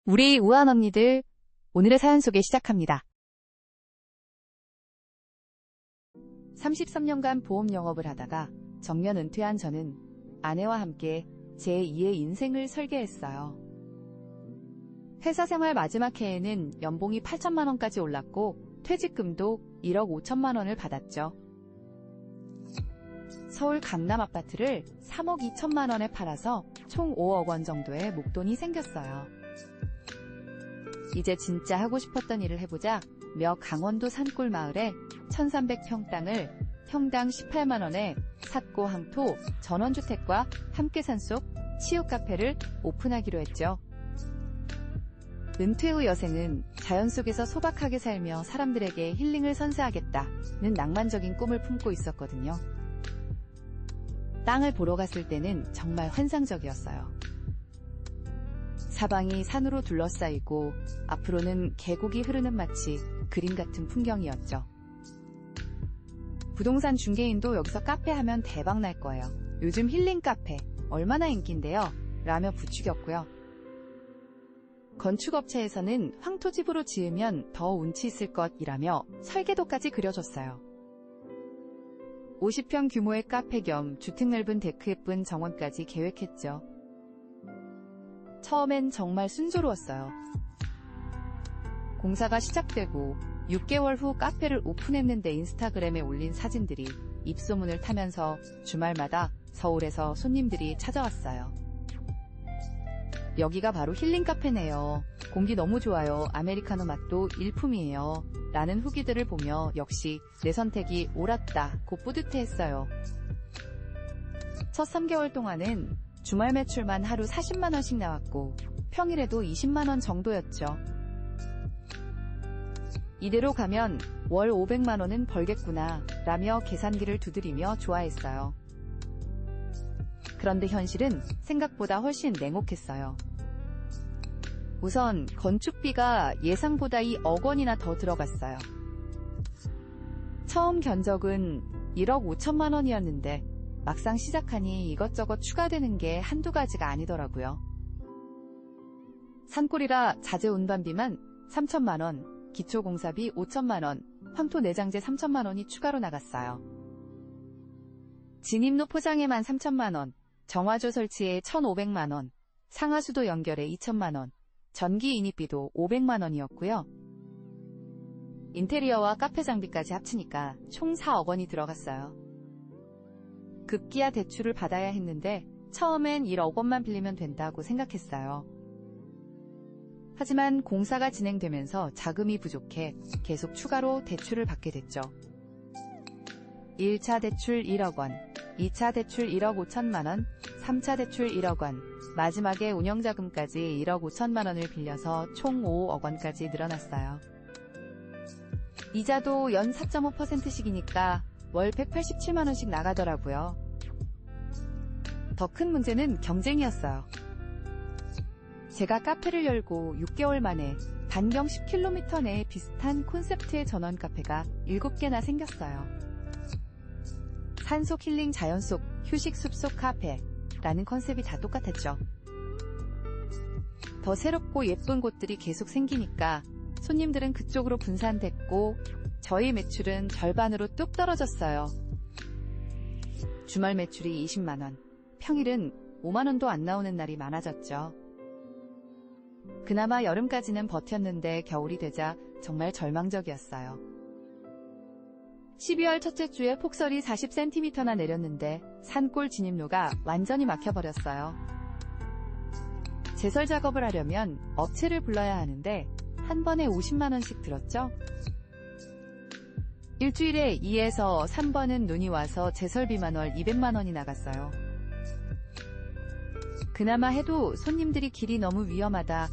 우리 우아한 언니들, 오늘의 사연 소개 시작합니다. 33년간 보험 영업을 하다가 정년 은퇴한 저는 아내와 함께 제2의 인생을 설계했어요. 회사 생활 마지막 해에는 연봉이 8천만 원까지 올랐고 퇴직금도 1억 5천만 원을 받았죠. 서울 강남 아파트를 3억 2천만 원에 팔아서 총 5억 원 정도의 목돈이 생겼어요. 이제 진짜 하고 싶었던 일을 해보자 며 강원도 산골 마을에 1300평 땅을 평당 18만 원에 삿고 항토 전원주택과 함께 산속 치유 카페를 오픈하기로 했죠. 은퇴 후 여생은 자연 속에서 소박하게 살며 사람들에게 힐링을 선사하겠다는 낭만적인 꿈을 품고 있었거든요. 땅을 보러 갔을 때는 정말 환상적이었어요. 사방이 산으로 둘러싸이고 앞으로는 계곡이 흐르는 마치 그림 같은 풍경이었죠. 부동산 중개인도 여기서 카페 하면 대박 날 거예요. 요즘 힐링 카페 얼마나 인기인데요? 라며 부추겼고요. 건축업체에서는 황토집으로 지으면 더 운치 있을 것이라며 설계도까지 그려줬어요. 50평 규모의 카페 겸 주택 넓은 데크 예쁜 정원까지 계획했죠. 처음엔 정말 순조로웠어요. 공사가 시작되고 6개월 후 카페를 오픈했는데 인스타그램에 올린 사진들이 입소문을 타면서 주말마다 서울에서 손님들이 찾아왔어요. 여기가 바로 힐링 카페네요. 공기 너무 좋아요. 아메리카노 맛도 일품이에요. 라는 후기들을 보며 역시 내 선택이 옳았다 고 뿌듯해했어요. 첫 3개월 동안은 주말 매출만 하루 40만 원씩 나왔고 평일에도 20만 원 정도였죠. 이대로 가면 월 500만 원은 벌겠구나 라며 계산기를 두드리며 좋아했어요. 그런데 현실은 생각보다 훨씬 냉혹했어요. 우선 건축비가 예상보다 2억 원이나 더 들어갔어요. 처음 견적은 1억 5천만 원이었는데 막상 시작하니 이것저것 추가되는 게 한두 가지가 아니더라고요. 산골이라 자재 운반비만 3천만 원, 기초공사비 5천만 원, 황토 내장재 3천만 원이 추가로 나갔어요. 진입로 포장에만 3천만 원, 정화조 설치에 1,500만 원, 상하수도 연결에 2천만 원, 전기 인입비도 500만 원이었고요. 인테리어와 카페 장비까지 합치니까 총 4억 원이 들어갔어요. 급기야 대출을 받아야 했는데 처음엔 1억 원만 빌리면 된다고 생각했어요. 하지만 공사가 진행되면서 자금이 부족해 계속 추가로 대출을 받게 됐죠. 1차 대출 1억 원, 2차 대출 1억 5천만 원, 3차 대출 1억 원, 마지막에 운영자금까지 1억 5천만 원을 빌려서 총 5억 원까지 늘어났어요. 이자도 연 4.5%씩이니까 월 187만 원씩 나가더라고요. 더 큰 문제는 경쟁이었어요. 제가 카페를 열고 6개월 만에 반경 10km 내에 비슷한 콘셉트의 전원 카페가 7개나 생겼어요. 산속 힐링 자연 속 휴식 숲속 카페라는 컨셉이 다 똑같았죠. 더 새롭고 예쁜 곳들이 계속 생기니까 손님들은 그쪽으로 분산됐고 저희 매출은 절반으로 뚝 떨어졌어요. 주말 매출이 20만 원, 평일은 5만 원도 안 나오는 날이 많아졌죠. 그나마 여름까지는 버텼는데 겨울이 되자 정말 절망적이었어요. 12월 첫째 주에 폭설이 40cm나 내렸는데 산골 진입로가 완전히 막혀버렸어요. 제설 작업을 하려면 업체를 불러야 하는데 한 번에 50만 원씩 들었죠. 일주일에 2에서 3번은 눈이 와서 제설비만 월 200만 원이 나갔어요. 그나마 해도 손님들이 길이 너무 위험하다,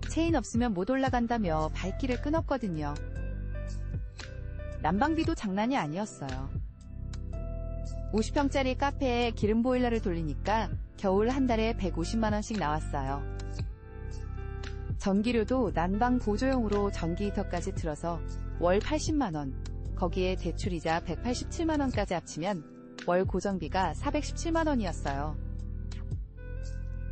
체인 없으면 못 올라간다며 발길을 끊었거든요. 난방비도 장난이 아니었어요. 50평짜리 카페에 기름 보일러를 돌리니까 겨울 한 달에 150만 원씩 나왔어요. 전기료도 난방 보조용으로 전기 히터까지 틀어서 월 80만 원, 거기에 대출이자 187만 원까지 합치면 월 고정비가 417만 원이었어요.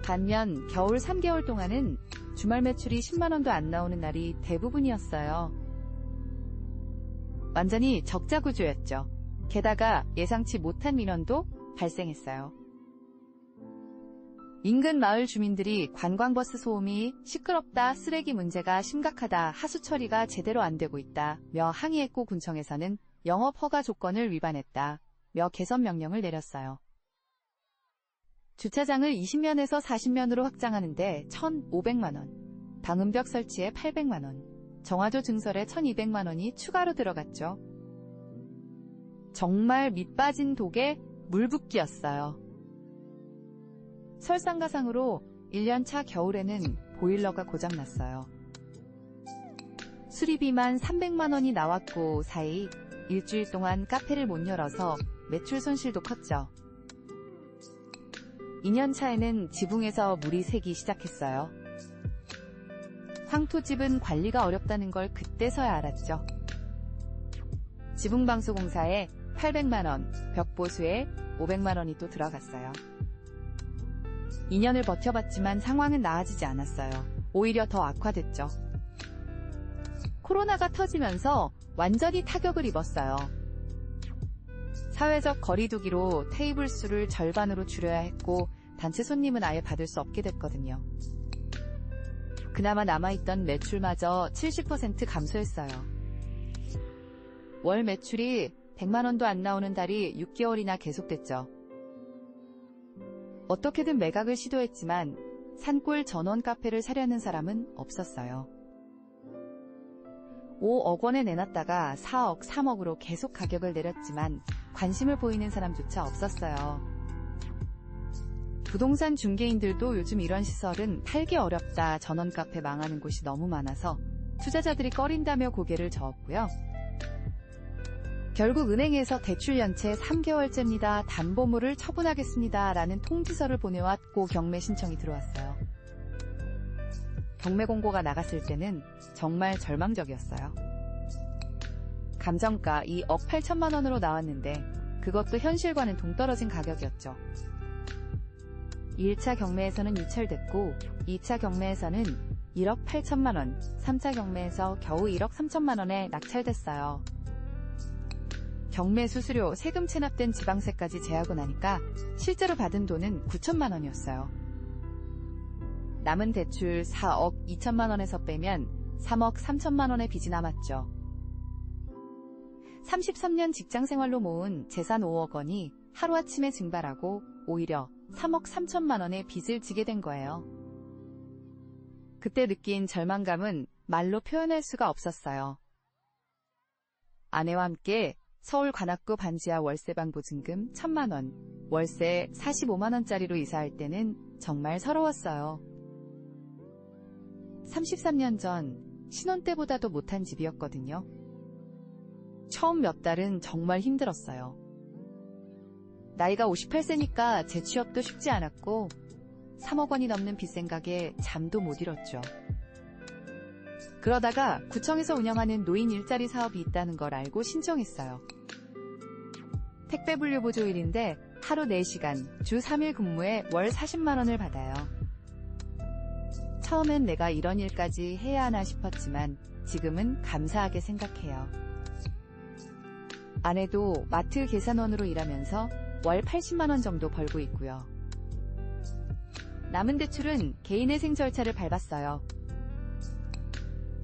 반면 겨울 3개월 동안은 주말 매출이 10만원도 안 나오는 날이 대부분이었어요. 완전히 적자 구조였죠. 게다가 예상치 못한 민원도 발생했어요. 인근 마을 주민들이 관광버스 소음이 시끄럽다, 쓰레기 문제가 심각하다, 하수 처리가 제대로 안 되고 있다며 항의했고 군청에서는 영업 허가 조건을 위반했다며 개선 명령을 내렸어요. 주차장을 20면에서 40면으로 확장하는데 1,500만원, 방음벽 설치에 800만원, 정화조 증설에 1,200만원이 추가로 들어갔죠. 정말 밑 빠진 독에 물붓기였어요. 설상가상으로 1년차 겨울에는 보일러가 고장났어요. 수리비만 300만원이 나왔고 사이 일주일 동안 카페를 못 열어서 매출 손실도 컸죠. 2년차에는 지붕에서 물이 새기 시작했어요. 황토집은 관리가 어렵다는 걸 그때서야 알았죠. 지붕방수공사에 800만원, 벽보수에 500만원이 또 들어갔어요. 2년을 버텨봤지만 상황은 나아지지 않았어요. 오히려 더 악화됐죠. 코로나가 터지면서 완전히 타격을 입었어요. 사회적 거리두기로 테이블 수를 절반으로 줄여야 했고 단체 손님은 아예 받을 수 없게 됐거든요. 그나마 남아있던 매출마저 70% 감소했어요. 월 매출이 100만원도 안 나오는 달이 6개월이나 계속됐죠. 어떻게든 매각을 시도했지만 산골 전원 카페를 사려는 사람은 없었어요. 5억 원에 내놨다가 4억, 3억으로 계속 가격을 내렸지만 관심을 보이는 사람조차 없었어요. 부동산 중개인들도 요즘 이런 시설은 팔기 어렵다, 전원 카페 망하는 곳이 너무 많아서 투자자들이 꺼린다며 고개를 저었고요. 결국 은행에서 대출 연체 3개월째입니다. 담보물을 처분하겠습니다. 라는 통지서를 보내왔고 경매 신청이 들어왔어요. 경매 공고가 나갔을 때는 정말 절망적이었어요. 감정가 2억 8천만 원으로 나왔는데 그것도 현실과는 동떨어진 가격이었죠. 1차 경매에서는 유찰됐고 2차 경매에서는 1억 8천만 원, 3차 경매에서 겨우 1억 3천만 원에 낙찰됐어요. 경매 수수료, 세금 체납된 지방세까지 제하고 나니까 실제로 받은 돈은 9천만 원이었어요. 남은 대출 4억 2천만 원에서 빼면 3억 3천만 원의 빚이 남았죠. 33년 직장생활로 모은 재산 5억 원이 하루아침에 증발하고 오히려 3억 3천만 원의 빚을 지게 된 거예요. 그때 느낀 절망감은 말로 표현할 수가 없었어요. 아내와 함께 서울 관악구 반지하 월세방 보증금 1,000만 원, 월세 45만 원짜리로 이사할 때는 정말 서러웠어요. 33년 전 신혼 때보다도 못한 집이었거든요. 처음 몇 달은 정말 힘들었어요. 나이가 58세니까 재취업도 쉽지 않았고 3억 원이 넘는 빚 생각에 잠도 못 이뤘죠. 그러다가 구청에서 운영하는 노인 일자리 사업이 있다는 걸 알고 신청했어요. 택배 분류 보조일인데 하루 4시간, 주 3일 근무에 월 40만 원을 받아요. 처음엔 내가 이런 일까지 해야 하나 싶었지만 지금은 감사하게 생각해요. 아내도 마트 계산원으로 일하면서 월 80만 원 정도 벌고 있고요. 남은 대출은 개인회생 절차를 밟았어요.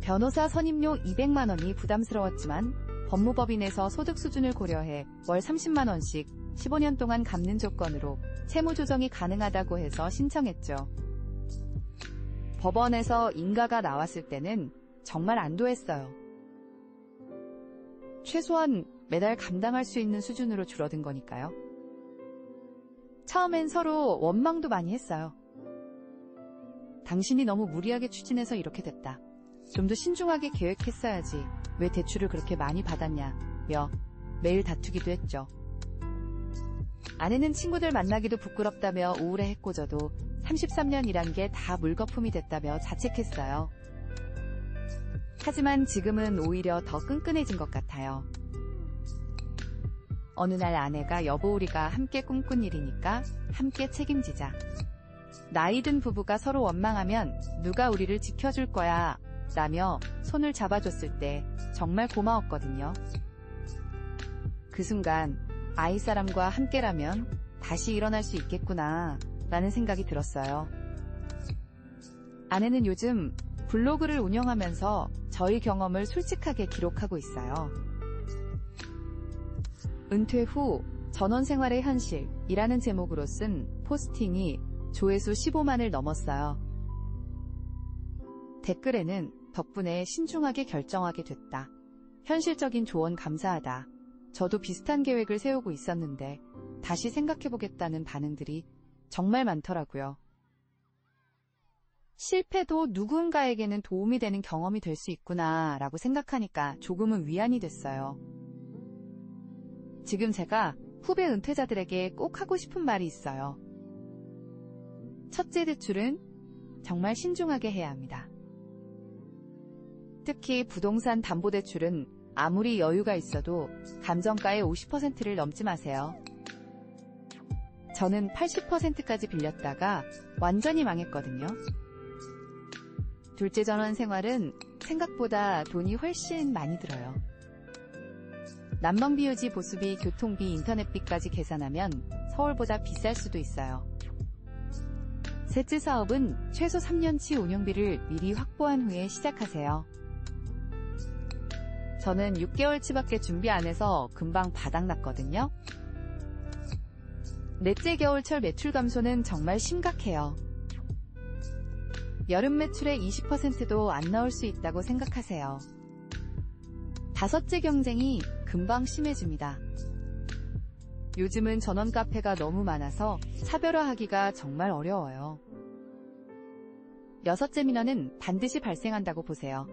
변호사 선임료 200만 원이 부담스러웠지만 법무법인에서 소득 수준을 고려해 월 30만 원씩 15년 동안 갚는 조건으로 채무 조정이 가능하다고 해서 신청했죠. 법원에서 인가가 나왔을 때는 정말 안도했어요. 최소한 매달 감당할 수 있는 수준으로 줄어든 거니까요. 처음엔 서로 원망도 많이 했어요. 당신이 너무 무리하게 추진해서 이렇게 됐다. 좀 더 신중하게 계획했어야지. 왜 대출을 그렇게 많이 받았냐며 매일 다투기도 했죠. 아내는 친구들 만나기도 부끄럽다며 우울해 해코져도 33년 일한 게 다 물거품이 됐다며 자책했어요. 하지만 지금은 오히려 더 끈끈해진 것 같아요. 어느 날 아내가 여보 우리가 함께 꿈꾼 일이니까 함께 책임지자. 나이든 부부가 서로 원망하면 누가 우리를 지켜줄 거야 라며 손을 잡아줬을 때 정말 고마웠거든요. 그 순간 아이 사람과 함께라면 다시 일어날 수 있겠구나 라는 생각이 들었어요. 아내는 요즘 블로그를 운영하면서 저희 경험을 솔직하게 기록하고 있어요. 은퇴 후 전원생활의 현실이라는 제목으로 쓴 포스팅이 조회수 15만을 넘었어요. 댓글에는 덕분에 신중하게 결정하게 됐다. 현실적인 조언 감사하다. 저도 비슷한 계획을 세우고 있었는데 다시 생각해보겠다는 반응들이 정말 많더라고요. 실패도 누군가에게는 도움이 되는 경험이 될 수 있구나 라고 생각하니까 조금은 위안이 됐어요. 지금 제가 후배 은퇴자들에게 꼭 하고 싶은 말이 있어요. 첫째, 대출은 정말 신중하게 해야 합니다. 특히 부동산 담보대출은 아무리 여유가 있어도 감정가의 50%를 넘지 마세요. 저는 80%까지 빌렸다가 완전히 망했거든요. 둘째, 전원 생활은 생각보다 돈이 훨씬 많이 들어요. 난방비유지, 보수비, 교통비, 인터넷비까지 계산하면 서울보다 비쌀 수도 있어요. 셋째, 사업은 최소 3년치 운영비를 미리 확보한 후에 시작하세요. 저는 6개월치밖에 준비 안 해서 금방 바닥났거든요. 넷째, 겨울철 매출 감소는 정말 심각해요. 여름 매출의 20%도 안 나올 수 있다고 생각하세요. 다섯째, 경쟁이 금방 심해집니다. 요즘은 전원 카페가 너무 많아서 차별화하기가 정말 어려워요. 여섯째, 민원은 반드시 발생한다고 보세요.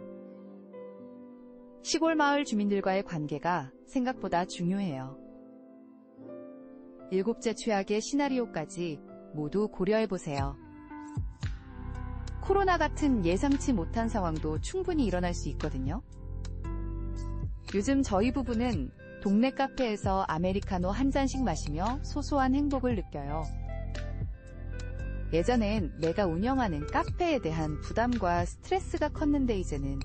시골 마을 주민들과의 관계가 생각보다 중요해요. 일곱째, 최악의 시나리오까지 모두 고려해보세요. 코로나 같은 예상치 못한 상황도 충분히 일어날 수 있거든요. 요즘 저희 부부는 동네 카페에서 아메리카노 한 잔씩 마시며 소소한 행복을 느껴요. 예전엔 내가 운영하는 카페에 대한 부담과 스트레스가 컸는데 이제는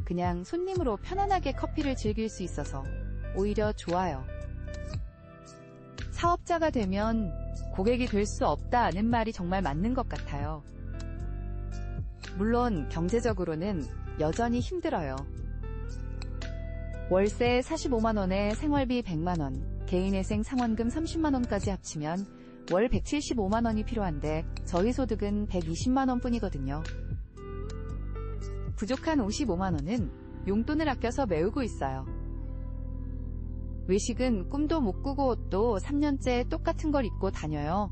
그냥 손님으로 편안하게 커피를 즐길 수 있어서 오히려 좋아요. 사업자가 되면 고객이 될 수 없다는 말이 정말 맞는 것 같아요. 물론 경제적으로는 여전히 힘들어요. 월세 45만원에 생활비 100만원, 개인회생 상환금 30만원까지 합치면 월 175만원이 필요한데 저희 소득은 120만원 뿐이거든요. 부족한 55만원은 용돈을 아껴서 메우고 있어요. 외식은 꿈도 못 꾸고 또 3년째 똑같은 걸 입고 다녀요.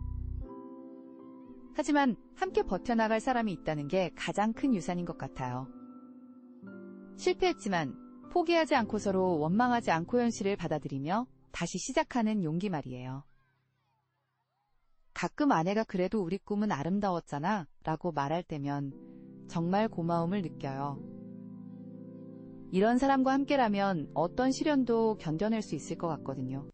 하지만 함께 버텨나갈 사람이 있다는 게 가장 큰 유산인 것 같아요. 실패했지만 포기하지 않고 서로 원망하지 않고 현실을 받아들이며 다시 시작하는 용기 말이에요. 가끔 아내가 그래도 우리 꿈은 아름다웠잖아 라고 말할 때면 정말 고마움을 느껴요. 이런 사람과 함께라면 어떤 시련도 견뎌낼 수 있을 것 같거든요.